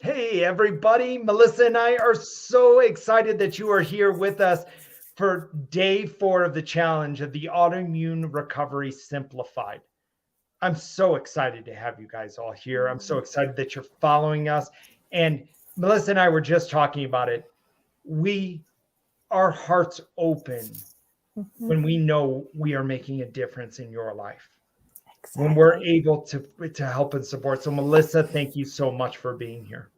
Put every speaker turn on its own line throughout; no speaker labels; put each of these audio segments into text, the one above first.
Hey, everybody. Melissa and I are so excited that you are here with us for day 4 of the challenge of the Autoimmune Recovery Simplified. I'm so excited to have you guys all here. I'm so excited that you're following us. And Melissa and I were just talking about it. Our hearts open when we know we are making a difference in your life, when we're
Exactly.
able to help and support. So, Melissa, thank you so much for being here.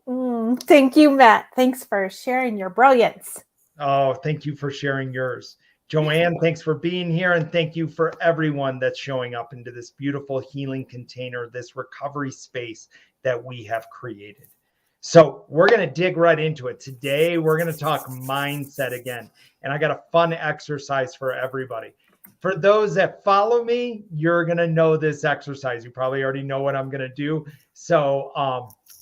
Thank you, Matt. Thanks for sharing your brilliance.
Oh, thank you for sharing yours. Joanne, thanks for being here. And thank you for everyone that's showing up into this beautiful healing container, this recovery space that we have created. So, we're going to dig right into it. Today, we're going to talk mindset again. And I got a fun exercise for everybody. For those that follow me, you're going to know this exercise. You probably already know what I'm going to do. So,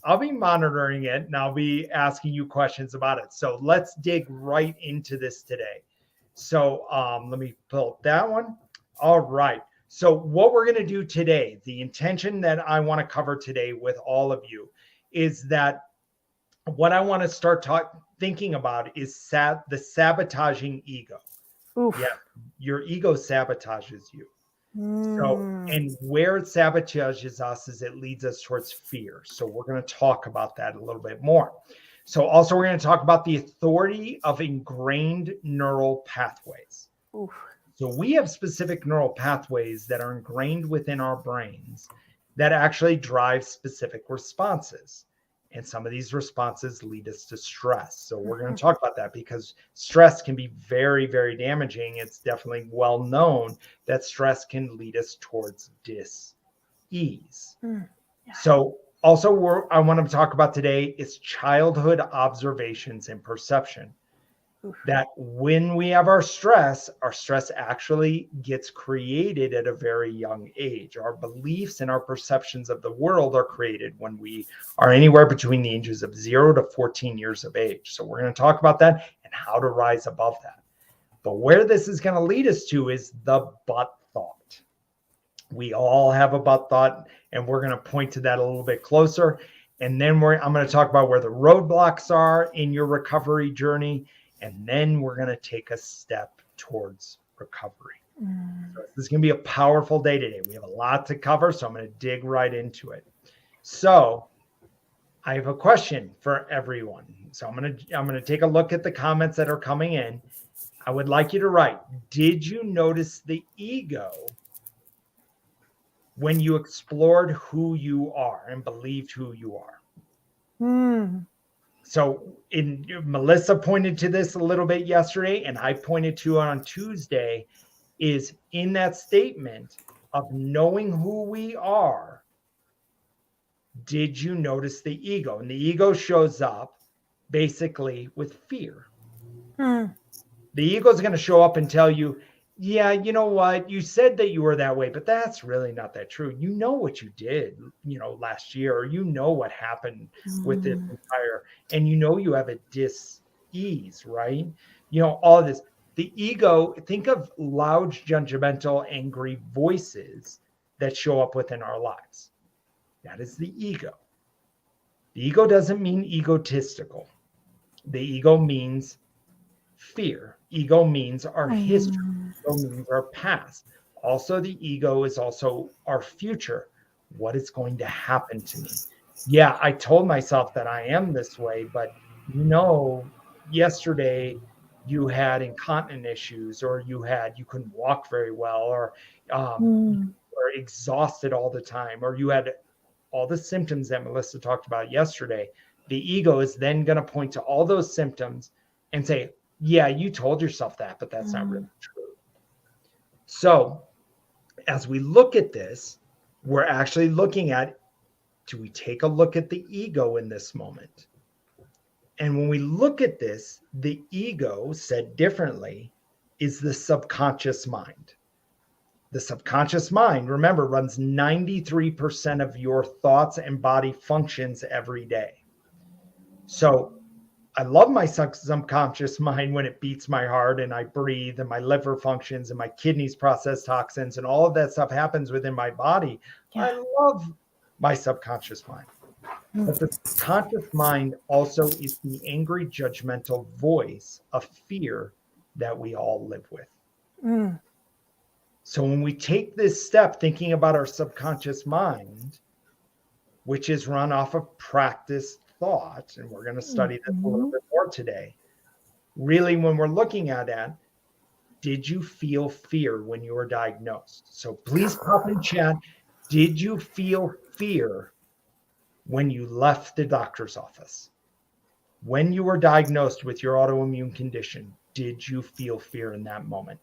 I'll be monitoring it and I'll be asking you questions about it. So let's dig right into this today. So let me pull up that one. All right. So what we're going to do today, the intention that I want to cover today with all of you is that what I want to start thinking about is the sabotaging ego. Yeah,
Oof.
your ego sabotages you. So,
Mm.
and where it sabotages us is it leads us towards fear. So, we're going to talk about that a little bit more. So, also, we're going to talk about the authority of ingrained neural pathways.
Oof.
So, we have specific neural pathways that are ingrained within our brains that actually drive specific responses. And some of these responses lead us to stress. So, we're going to talk about that because stress can be very, very damaging. It's definitely well known that stress can lead us towards dis-ease.
Yeah.
So, also, I want to talk about today is childhood observations and perception.
Oof.
That when we have our stress actually gets created at a very young age. Our beliefs and our perceptions of the world are created when we are anywhere between the ages of 0 to 14 years of age. So we're going to talk about that and how to rise above that. But where this is going to lead us to is the but thought. We all have a but thought, and we're going to point to that a little bit closer. And then I'm going to talk about where the roadblocks are in your recovery journey. And then we're going to take a step towards recovery. So this is going to be a powerful day today. We have a lot to cover, so I'm going to dig right into it. So I have a question for everyone. So I'm going to take a look at the comments that are coming in. I would like you to write, did you notice the ego when you explored who you are and believed who you are? So Melissa pointed to this a little bit yesterday, and I pointed to it on Tuesday, is in that statement of knowing who we are, did you notice the ego? And the ego shows up basically with fear. The ego is going to show up and tell you, yeah, you know what? You said that you were that way, but that's really not that true. You know what you did, last year, or you know what happened with this entire, and you have a dis-ease, right? All of this. The ego, think of loud, judgmental, angry voices that show up within our lives. That is the ego. The ego doesn't mean egotistical. The ego means fear. Ego means our history. Ego means our past. Also, the ego is also our future. What is going to happen to me? Yeah, I told myself that I am this way, but yesterday you had incontinent issues, or you couldn't walk very well, or you were exhausted all the time, or you had all the symptoms that Melissa talked about yesterday. The ego is then going to point to all those symptoms and say, yeah, you told yourself that, but that's not really true. So as we look at this, we're actually looking at, do we take a look at the ego in this moment? And when we look at this, the ego, said differently, is the subconscious mind. The subconscious mind, remember, runs 93% of your thoughts and body functions every day. So I love my subconscious mind when it beats my heart and I breathe and my liver functions and my kidneys process toxins and all of that stuff happens within my body.
Yeah.
I love my subconscious mind. But the conscious mind also is the angry, judgmental voice of fear that we all live with.
Mm.
So when we take this step, thinking about our subconscious mind, which is run off of practiced thought, and we're going to study this a little bit more today. Really, when we're looking at that, did you feel fear when you were diagnosed? So please pop in chat. Did you feel fear when you left the doctor's office? When you were diagnosed with your autoimmune condition, did you feel fear in that moment?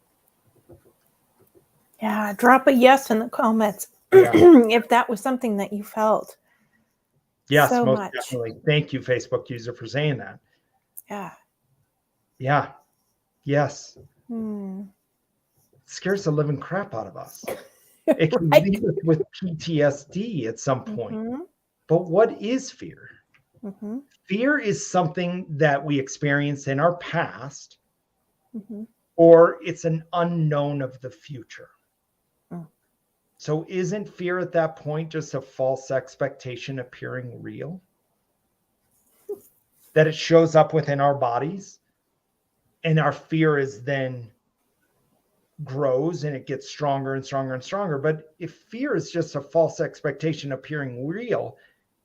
Yeah, drop a yes in the comments
Yeah.
if that was something that you felt.
Yes,
So
most
much.
definitely. Thank you, Facebook user, for saying that.
Yeah.
Yeah. Yes.
Hmm.
It scares the living crap out of us. It can
Right.
leave us with PTSD at some point.
Mm-hmm.
But what is fear?
Mm-hmm.
Fear is something that we experience in our past,
Mm-hmm.
or it's an unknown of the future.
Mm.
So isn't fear at that point just a false expectation appearing real? That it shows up within our bodies, and our fear is then grows and it gets stronger and stronger and stronger. But if fear is just a false expectation appearing real,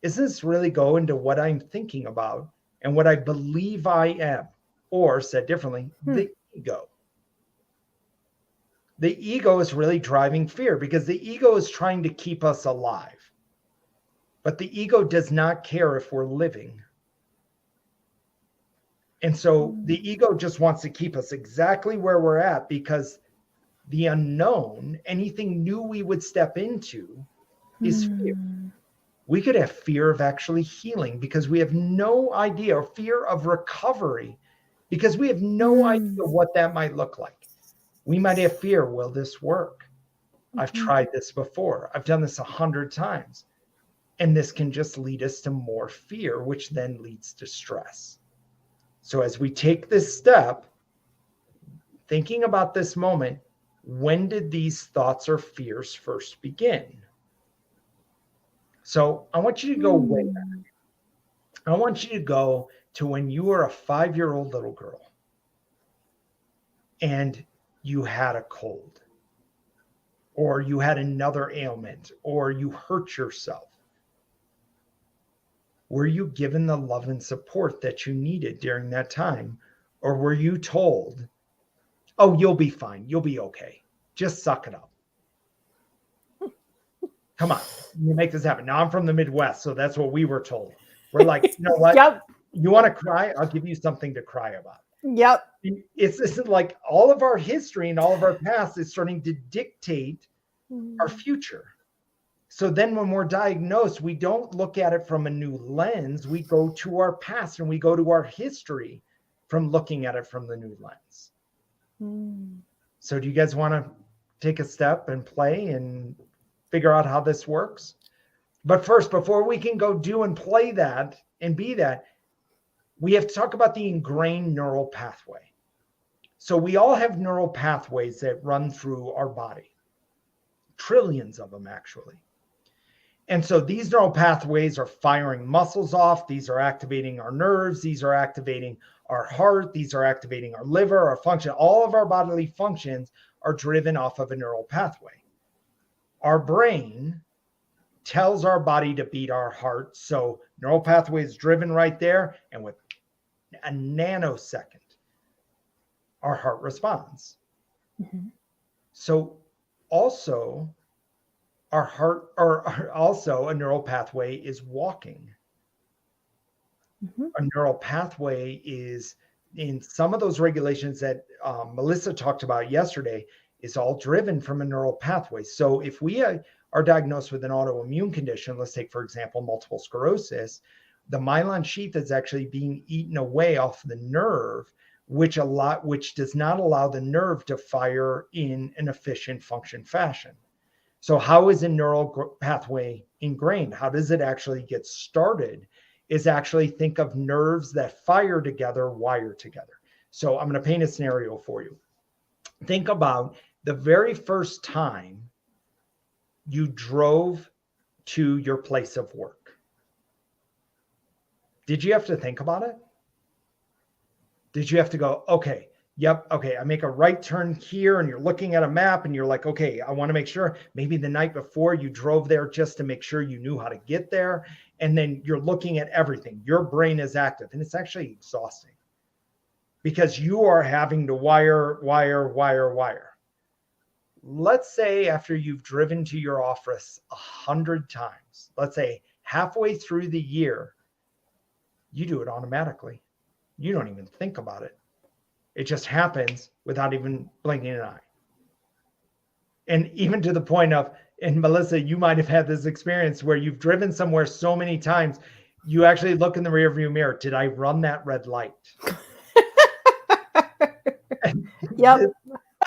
isn't this really go into what I'm thinking about and what I believe I am? Or said differently, the ego. The ego is really driving fear because the ego is trying to keep us alive. But the ego does not care if we're living. And so the ego just wants to keep us exactly where we're at because the unknown, anything new we would step into, is fear. We could have fear of actually healing because we have no idea, or fear of recovery because we have no idea what that might look like. We might have fear, will this work? I've tried this before. I've done this 100 times. And this can just lead us to more fear, which then leads to stress. So as we take this step, thinking about this moment, when did these thoughts or fears first begin? So I want you to go way back. I want you to go to when you were a 5-year-old little girl and you had a cold, or you had another ailment, or you hurt yourself. Were you given the love and support that you needed during that time? Or were you told, oh, you'll be fine. You'll be okay. Just suck it up. Come on, you make this happen. Now I'm from the Midwest, so that's what we were told. We're like, you know what?
Yep.
You want to cry? I'll give you something to cry about.
Yep.
It's like all of our history and all of our past is starting to dictate our future. So then when we're diagnosed, we don't look at it from a new lens. We go to our past and we go to our history from looking at it from the new lens. So do you guys want to take a step and play and figure out how this works? But first, before we can go do and play that and be that, we have to talk about the ingrained neural pathway. So we all have neural pathways that run through our body, trillions of them actually. And so these neural pathways are firing muscles off. These are activating our nerves. These are activating our heart. These are activating our liver, our function. All of our bodily functions are driven off of a neural pathway. Our brain tells our body to beat our heart. So neural pathway is driven right there. And with a nanosecond, our heart responds. So also, our heart, or also a neural pathway is walking. A neural pathway is in some of those regulations that Melissa talked about yesterday is all driven from a neural pathway. So if we are diagnosed with an autoimmune condition, let's take, for example, multiple sclerosis, the myelin sheath is actually being eaten away off the nerve, which does not allow the nerve to fire in an efficient function fashion. So how is a neural pathway ingrained? How does it actually get started? Is actually think of nerves that fire together, wire together. So I'm going to paint a scenario for you. Think about the very first time you drove to your place of work. Did you have to think about it? Did you have to go, okay, yep, okay, I make a right turn here and you're looking at a map and you're like, okay, I want to make sure maybe the night before you drove there just to make sure you knew how to get there. And then you're looking at everything. Your brain is active and it's actually exhausting because you are having to wire. Let's say after you've driven to your office 100 times, let's say halfway through the year, you do it automatically. You don't even think about it. It just happens without even blinking an eye. And even to the point of, and Melissa, you might have had this experience where you've driven somewhere so many times, you actually look in the rearview mirror. Did I run that red light?
Yep.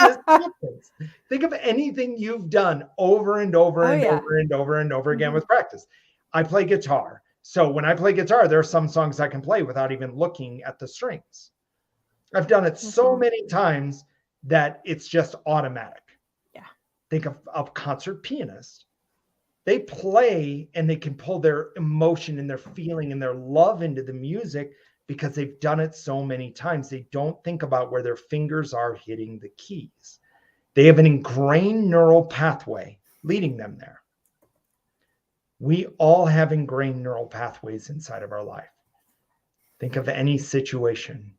This happens. Think of anything you've done over and over again with practice. I play guitar. So when I play guitar, there are some songs I can play without even looking at the strings. I've done it so many times that it's just automatic.
Yeah.
Think of a concert pianist. They play and they can pull their emotion and their feeling and their love into the music because they've done it so many times. They don't think about where their fingers are hitting the keys. They have an ingrained neural pathway leading them there. We all have ingrained neural pathways inside of our life. Think of any situation.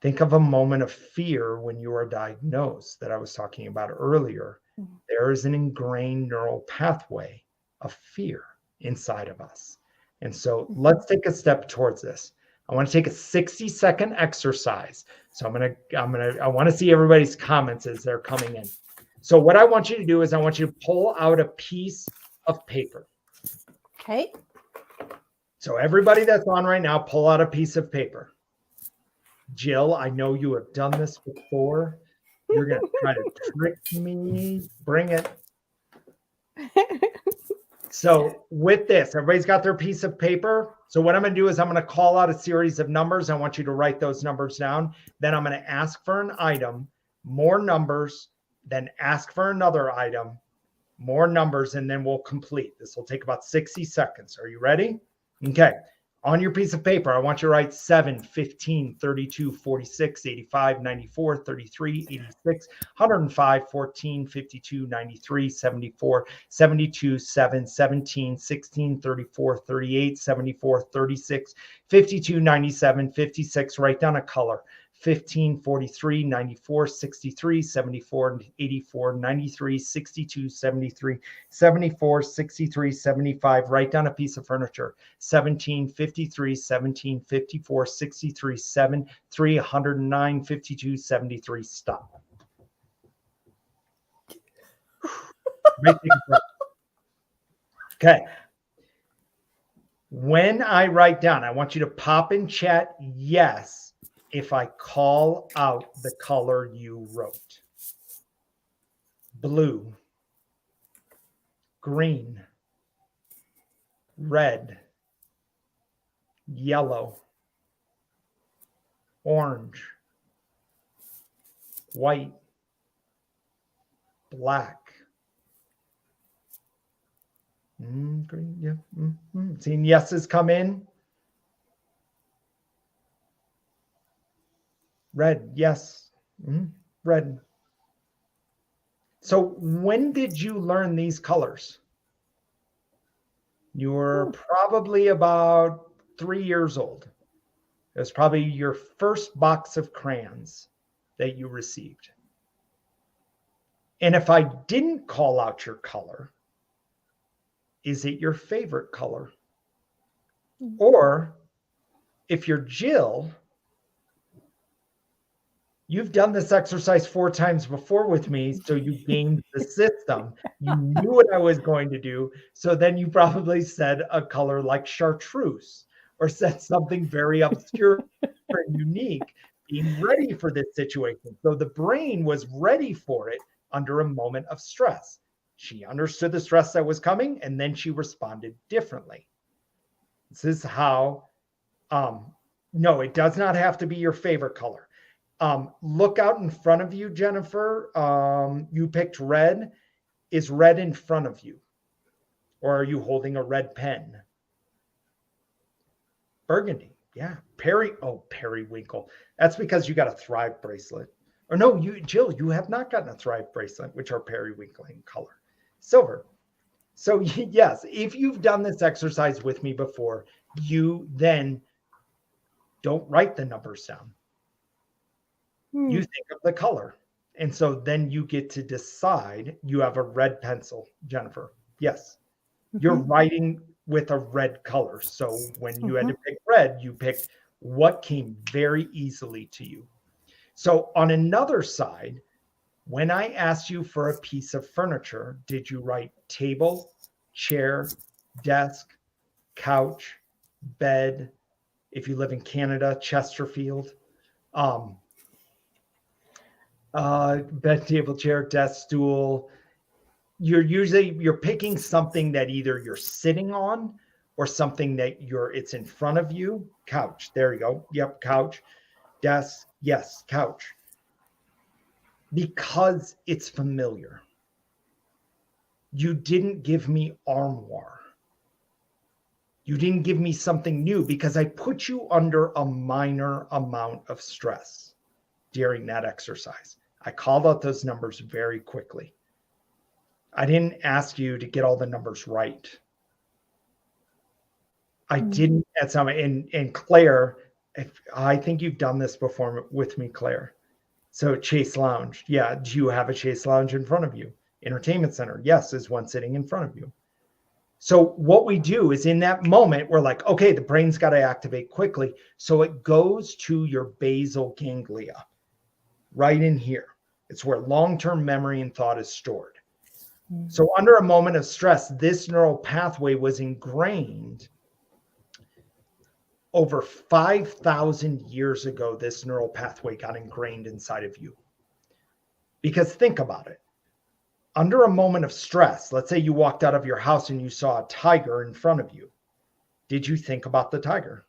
Think of a moment of fear when you are diagnosed that I was talking about earlier. There is an ingrained neural pathway of fear inside of us. And so let's take a step towards this. I want to take a 60-second exercise. So I want to see everybody's comments as they're coming in. So what I want you to do is I want you to pull out a piece of paper.
Okay.
So everybody that's on right now, pull out a piece of paper. Jill, I know you have done this before. You're going to try to trick me. Bring it. So with this, everybody's got their piece of paper. So what I'm going to do is I'm going to call out a series of numbers. I want you to write those numbers down. Then I'm going to ask for an item, more numbers, then ask for another item, more numbers, and then we'll complete. This will take about 60 seconds. Are you ready? Okay. On your piece of paper, I want you to write 7, 15, 32, 46, 85, 94, 33, 86, 105, 14, 52, 93, 74, 72, 7, 17, 16, 34, 38, 74, 36, 52, 97, 56. Write down a color. 15, 43, 94, 63, 74, 84, 93, 62, 73, 74, 63, 75. Write down a piece of furniture. 17, 53, 17, 54, 63, 7, 3, 109, 52, 73. Stop. Okay. When I write down, I want you to pop in chat yes if I call out the color you wrote. Blue, green, red, yellow, orange, white, black. Green, yeah. Seeing yeses come in. Red, yes. Red. So when did you learn these colors? You were probably about 3 years old. It was probably your first box of crayons that you received. And if I didn't call out your color, is it your favorite color? Or if you're Jill, you've done this exercise 4 times before with me, so you gamed the system. You knew what I was going to do. So then you probably said a color like chartreuse or said something very obscure and unique, being ready for this situation. So the brain was ready for it under a moment of stress. She understood the stress that was coming, and then she responded differently. This is how, no, it does not have to be your favorite color. Look out in front of you, Jennifer. You picked red. Is red in front of you? Or are you holding a red pen? Burgundy. Yeah. Periwinkle. That's because you got a Thrive bracelet. Or no, Jill, you have not gotten a Thrive bracelet, which are periwinkle in color. Silver. So yes, if you've done this exercise with me before, you then don't write the numbers down. You think of the color. And so then you get to decide. You have a red pencil, Jennifer. Yes. You're writing with a red color. So when you had to pick red, you picked what came very easily to you. So on another side, when I asked you for a piece of furniture, did you write table, chair, desk, couch, bed? If you live in Canada, Chesterfield, bed, table, chair, desk, stool. You're picking something that either you're sitting on or something that it's in front of you. Couch. There you go. Yep. Couch, desk. Yes. Couch. Because it's familiar. You didn't give me armoire. You didn't give me something new because I put you under a minor amount of stress during that exercise. I called out those numbers very quickly. I didn't ask you to get all the numbers right. I didn't at some, and Claire, I think you've done this before with me, Claire. So Chase Lounge. Yeah. Do you have a Chase Lounge in front of you? Entertainment Center. Yes. Is one sitting in front of you. So what we do is in that moment, we're like, okay, the brain's got to activate quickly. So it goes to your basal ganglia right in here. It's where long-term memory and thought is stored. So under a moment of stress, this neural pathway was ingrained over 5,000 years ago. This neural pathway got ingrained inside of you. Because think about it. Under a moment of stress, let's say you walked out of your house and you saw a tiger in front of you. Did you think about the tiger?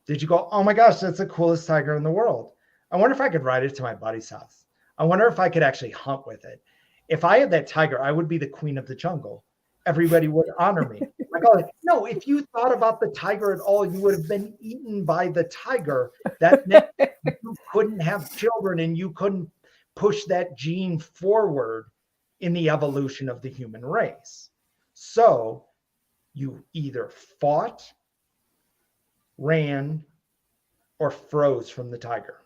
Did you go, oh my gosh, that's the coolest tiger in the world. I wonder if I could ride it to my buddy's house. I wonder if I could actually hunt with it. If I had that tiger, I would be the queen of the jungle. Everybody would honor me. No, if you thought about the tiger at all, you would have been eaten by the tiger. That meant you couldn't have children and you couldn't push that gene forward in the evolution of the human race. So you either fought, ran, or froze from the tiger.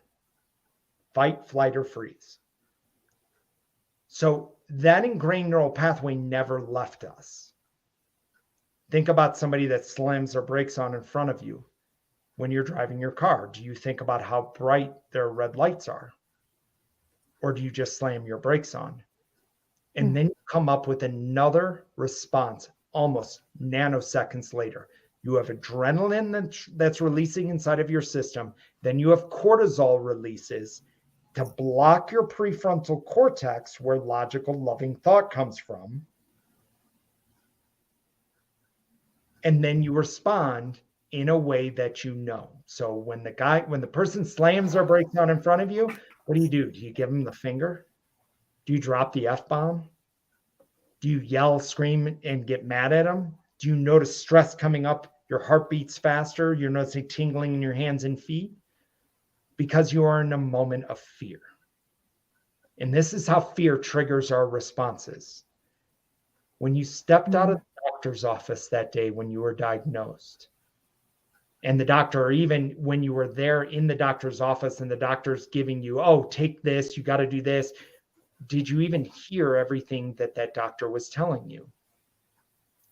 Fight, flight, or freeze. So that ingrained neural pathway never left us. Think about somebody that slams their brakes on in front of you when you're driving your car. Do you think about how bright their red lights are? Or do you just slam your brakes on? And then you come up with another response almost nanoseconds later. You have adrenaline that's releasing inside of your system. Then you have cortisol releases to block your prefrontal cortex where logical, loving thought comes from. And then you respond in a way that you know. So when the person slams their brakes on in front of you, what do? Do you give them the finger? Do you drop the F-bomb? Do you yell, scream, and get mad at them? Do you notice stress coming up? Your heart beats faster. You're noticing tingling in your hands and feet because you are in a moment of fear. And this is how fear triggers our responses. When you stepped out of the doctor's office that day when you were diagnosed, and the doctor, or even when you were there in the doctor's office and the doctor's giving you, oh, take this, you got to do this. Did you even hear everything that doctor was telling you?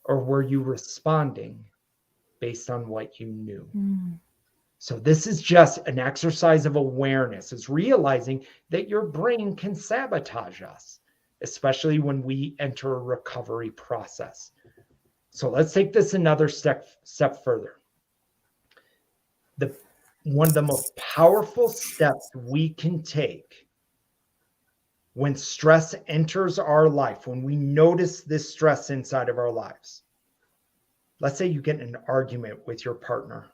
Or were you responding based on what you knew? So this is just an exercise of awareness. It's realizing that your brain can sabotage us, especially when we enter a recovery process. So let's take this another step further. One of the most powerful steps we can take when stress enters our life, when we notice this stress inside of our lives. Let's say you get in an argument with your partner.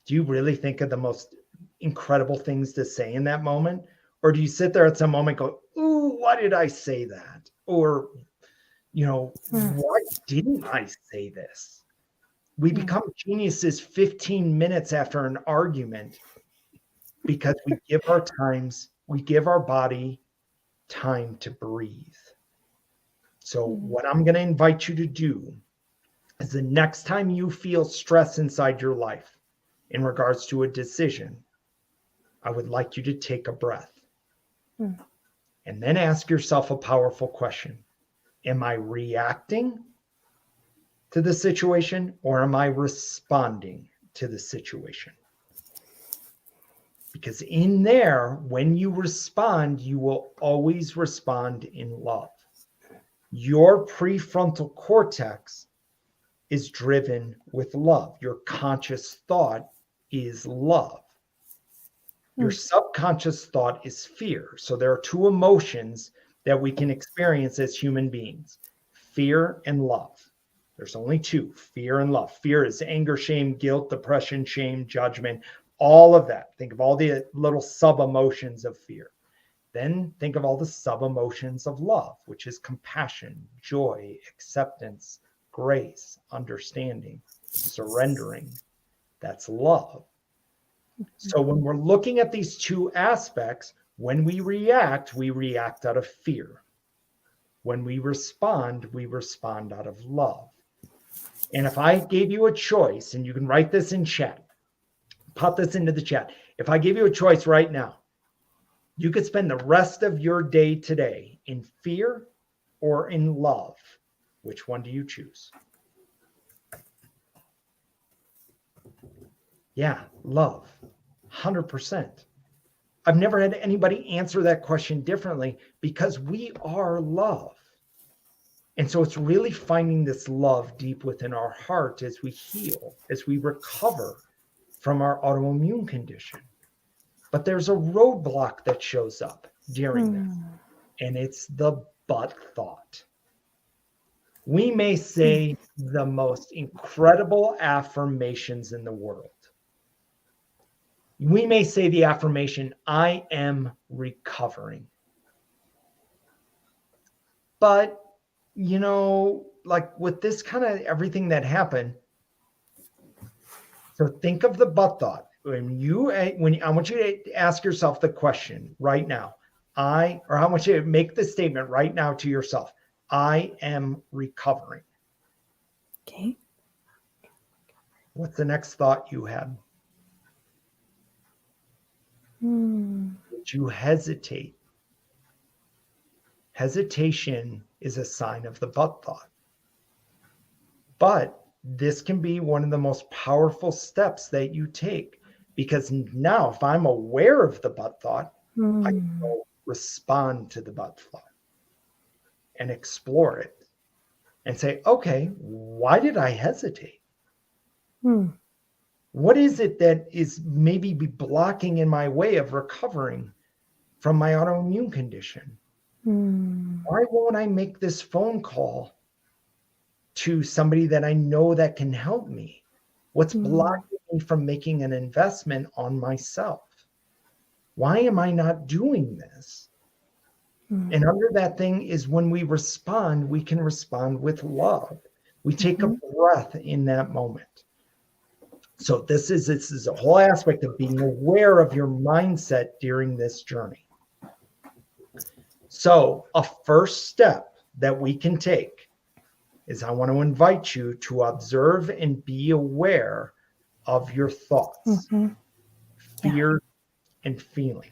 Do you really think of the most incredible things to say in that moment? Or do you sit there at some moment and go, ooh, why did I say that? Or, why didn't I say this? We become geniuses 15 minutes after an argument because we give our body time to breathe. So what I'm going to invite you to do is the next time you feel stress inside your life in regards to a decision, I would like you to take a breath and then ask yourself a powerful question. Am I reacting to the situation or am I responding to the situation? Because in there, when you respond, you will always respond in love. Your prefrontal cortex is driven with love. Your conscious thought is love. Your subconscious thought is fear. So there are two emotions that we can experience as human beings: fear and love. There's only two: fear and love. Fear is anger, shame, guilt, depression, shame, judgment, all of that. Think of all the little sub emotions of fear. Then think of all the sub emotions of love, which is compassion, joy, acceptance, grace, understanding, surrendering. That's love. So when we're looking at these two aspects, when we react out of fear. When we respond out of love. And if I gave you a choice, and you can write this in chat, pop this into the chat. If I gave you a choice right now, you could spend the rest of your day today in fear or in love. Which one do you choose? Yeah, love. 100%. I've never had anybody answer that question differently because we are love. And so it's really finding this love deep within our heart as we heal, as we recover from our autoimmune condition. But there's a roadblock that shows up during this, and it's the but thought. We may say the most incredible affirmations in the world. We may say the affirmation, I am recovering. But, you know, like with this kind of everything that happened, so think of the but thought. I want you to ask yourself the question right now. I want you to make the statement right now to yourself. I am recovering.
Okay.
What's the next thought you had? Would you hesitate? Hesitation is a sign of the but thought. But this can be one of the most powerful steps that you take, because now if I'm aware of the but thought, I can go respond to the but thought and explore it and say, okay, why did I hesitate? What is it that is maybe blocking in my way of recovering from my autoimmune condition? Why won't I make this phone call to somebody that I know that can help me? What's blocking me from making an investment on myself? Why am I not doing this? And under that thing is when we respond, we can respond with love. We take a breath in that moment. So this is a whole aspect of being aware of your mindset during this journey. So a first step that we can take is I want to invite you to observe and be aware of your thoughts, fears, and feeling.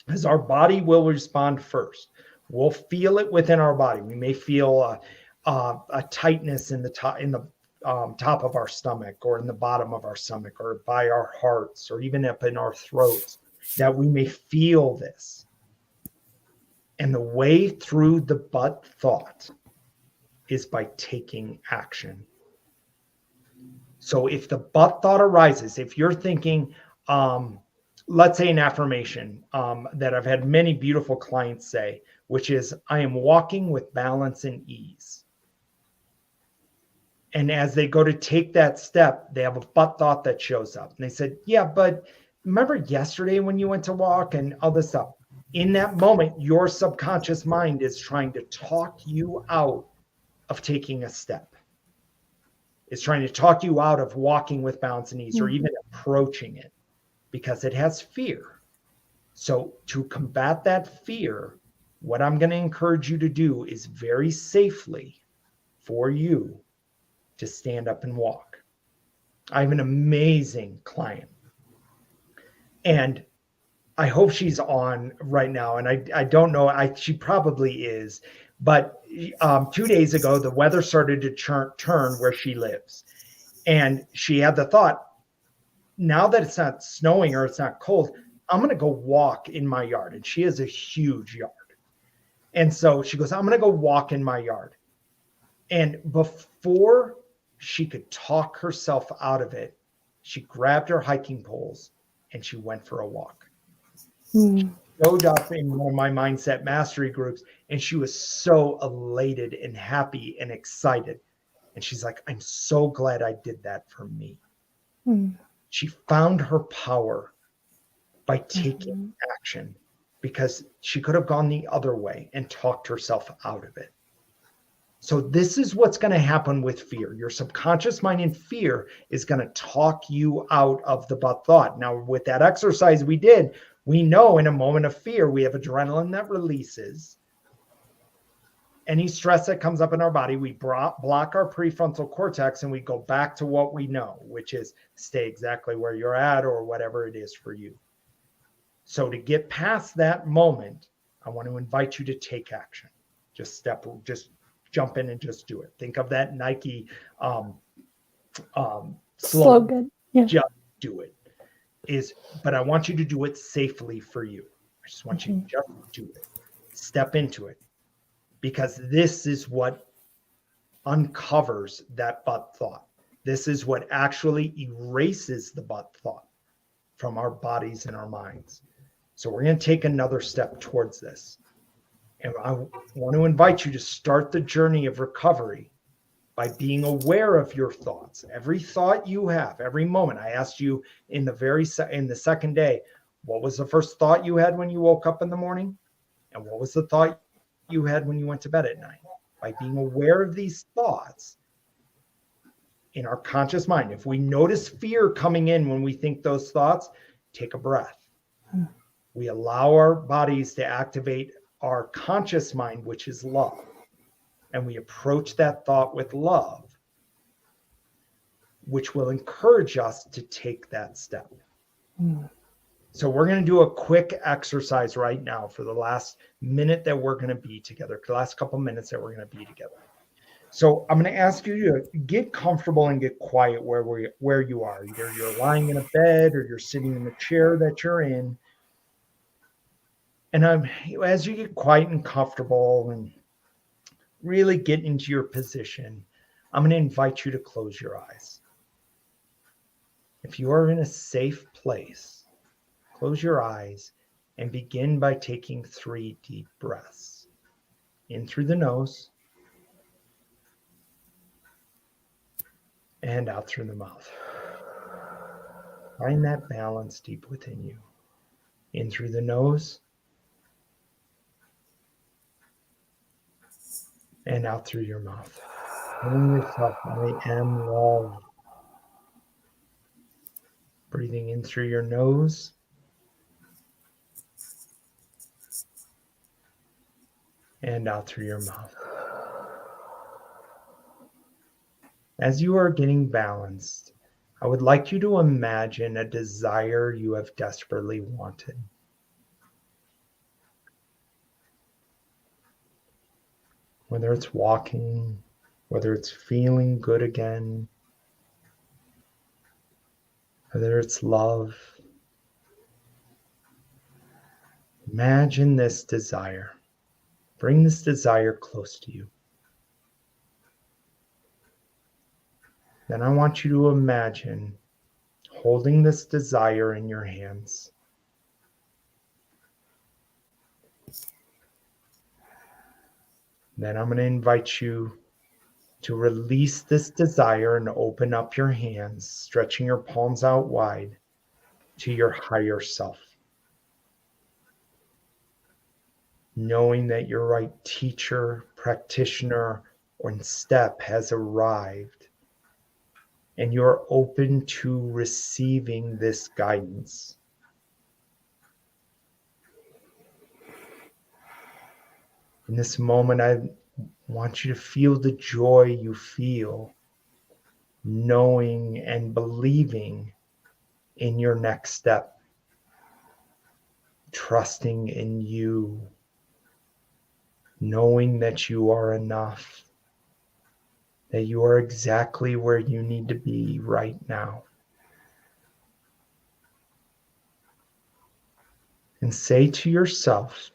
Because our body will respond first. We'll feel it within our body. We may feel a tightness in the top of our stomach, or in the bottom of our stomach, or by our hearts, or even up in our throats, that we may feel this. And the way through the but thought is by taking action. So if the but thought arises, if you're thinking, let's say an affirmation that I've had many beautiful clients say, which is, I am walking with balance and ease. And as they go to take that step, they have a but thought that shows up. And they said, yeah, but remember yesterday when you went to walk and all this stuff? In that moment, your subconscious mind is trying to talk you out of taking a step. is trying to talk you out of walking with balance and ease or even approaching it because it has fear. So to combat that fear, what I'm going to encourage you to do is very safely for you to stand up and walk. I have an amazing client, and I hope she's on right now. And I don't know, she probably is. But 2 days ago, the weather started to turn where she lives. And she had the thought, now that it's not snowing or it's not cold, I'm going to go walk in my yard. And she has a huge yard. And so she goes, I'm going to go walk in my yard. And before she could talk herself out of it, she grabbed her hiking poles and she went for a walk. She showed up in one of my mindset mastery groups and she was so elated and happy and excited. And she's like, I'm so glad I did that for me. She found her power by taking action because she could have gone the other way and talked herself out of it. So this is what's going to happen with fear. Your subconscious mind in fear is going to talk you out of the but thought. Now, with that exercise we did, we know in a moment of fear, we have adrenaline that releases. Any stress that comes up in our body, we block our prefrontal cortex and we go back to what we know, which is stay exactly where you're at or whatever it is for you. So to get past that moment, I want to invite you to take action. Just jump in and just do it. Think of that Nike slogan. Yeah. Just do it. But I want you to do it safely for you. I just want you to just do it. Step into it. Because this is what uncovers that but thought. This is what actually erases the but thought from our bodies and our minds. So we're going to take another step towards this. And I want to invite you to start the journey of recovery by being aware of your thoughts. Every thought you have, every moment. I asked you in the second day, what was the first thought you had when you woke up in the morning? And what was the thought you had when you went to bed at night? By being aware of these thoughts in our conscious mind. If we notice fear coming in when we think those thoughts, take a breath. We allow our bodies to activate our conscious mind, which is love. And we approach that thought with love, which will encourage us to take that step. So we're going to do a quick exercise right now for the last minute that we're going to be together, the last couple minutes that we're going to be together. So I'm going to ask you to get comfortable and get quiet where you are. Either you're lying in a bed or you're sitting in the chair that you're in. And as you get quiet and comfortable and really get into your position, I'm going to invite you to close your eyes. If you are in a safe place, close your eyes and begin by taking 3 deep breaths. In through the nose and out through the mouth. Find that balance deep within you. In through the nose and out through your mouth. Telling yourself, I am loved. Breathing in through your nose and out through your mouth. As you are getting balanced, I would like you to imagine a desire you have desperately wanted. Whether it's walking, whether it's feeling good again, whether it's love. Imagine this desire. Bring this desire close to you. Then I want you to imagine holding this desire in your hands. Then I'm going to invite you to release this desire and open up your hands, stretching your palms out wide to your higher self. Knowing that your right teacher, practitioner, or step has arrived and you're open to receiving this guidance. In this moment, I want you to feel the joy you feel knowing and believing in your next step, trusting in you, knowing that you are enough, that you are exactly where you need to be right now. And say to yourself,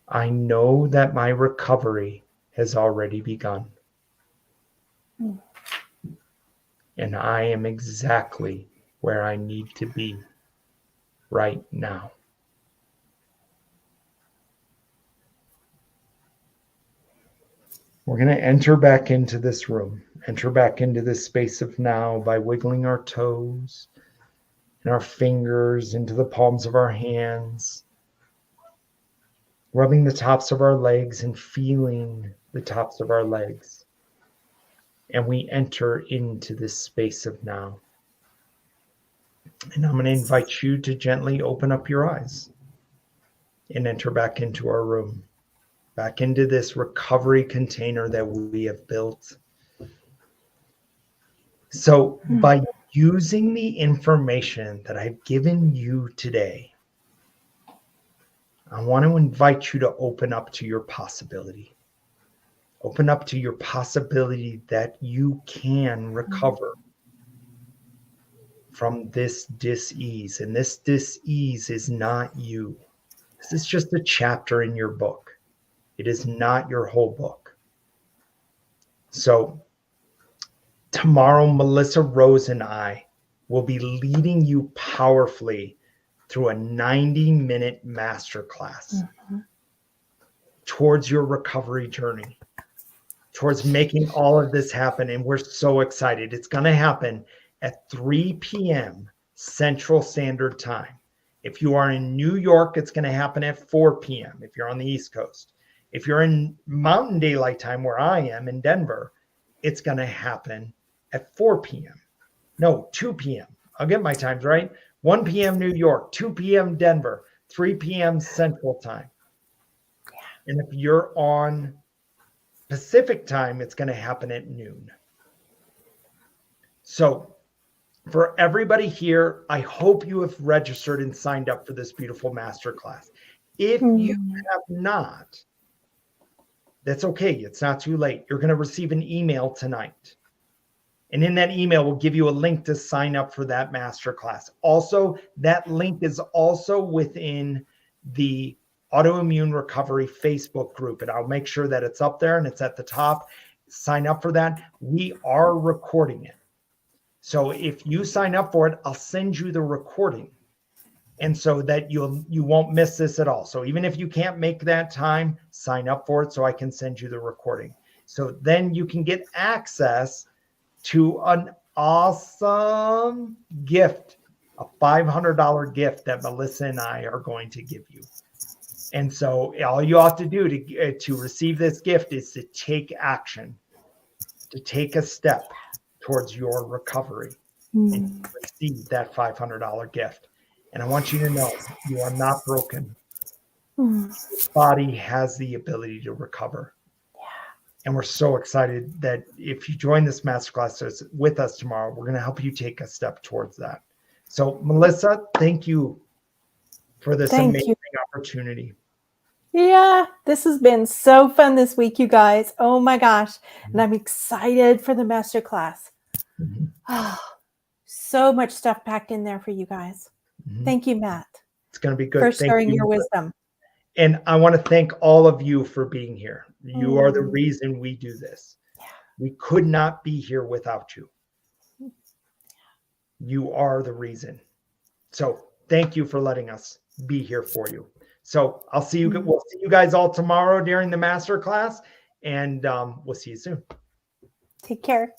I know that my recovery has already begun. And I am exactly where I need to be right now. We're going to enter back into this room, enter back into this space of now by wiggling our toes and our fingers into the palms of our hands, rubbing the tops of our legs and feeling the tops of our legs. And we enter into this space of now. And I'm going to invite you to gently open up your eyes and enter back into our room, back into this recovery container that we have built. So by using the information that I've given you today, I want to invite you to open up to your possibility. Open up to your possibility that you can recover from this dis-ease. And this dis-ease is not you. This is just a chapter in your book. It is not your whole book. So tomorrow, Melissa Rose and I will be leading you powerfully through a 90-minute masterclass towards your recovery journey, towards making all of this happen. And we're so excited. It's going to happen at 3 p.m. Central Standard Time. If you are in New York, it's going to happen at 4 p.m. if you're on the East Coast. If you're in Mountain Daylight Time, where I am in Denver, it's going to happen at 4 p.m. No, 2 p.m. I'll get my times right. 1 p.m. New York, 2 p.m. Denver, 3 p.m. Central Time. And if you're on Pacific Time, it's going to happen at noon. So for everybody here, I hope you have registered and signed up for this beautiful masterclass. If you have not, that's okay. It's not too late. You're going to receive an email tonight. And in that email, we'll give you a link to sign up for that masterclass. Also, that link is also within the Autoimmune Recovery Facebook group. And I'll make sure that it's up there and it's at the top. Sign up for that. We are recording it. So if you sign up for it, I'll send you the recording. And so that you won't miss this at all. So even if you can't make that time, sign up for it so I can send you the recording. So then you can get access to an awesome gift, a $500 gift that Melissa and I are going to give you. And so all you have to do to receive this gift is to take action, to take a step towards your recovery and receive that $500 gift. And I want you to know you are not broken. Your body has the ability to recover. And we're so excited that if you join this masterclass with us tomorrow, we're going to help you take a step towards that. So, Melissa, thank you for this amazing opportunity.
Yeah, this has been so fun this week, you guys. Oh my gosh. And I'm excited for the masterclass. Oh, so much stuff packed in there for you guys. Thank you, Matt.
It's going to be good.
For sharing your wisdom.
And I want to thank all of you for being here. You are the reason we do this.
Yeah.
We could not be here without you. You are the reason. So thank you for letting us be here for you. So I'll see you. We'll see you guys all tomorrow during the masterclass, and we'll see you soon.
Take care.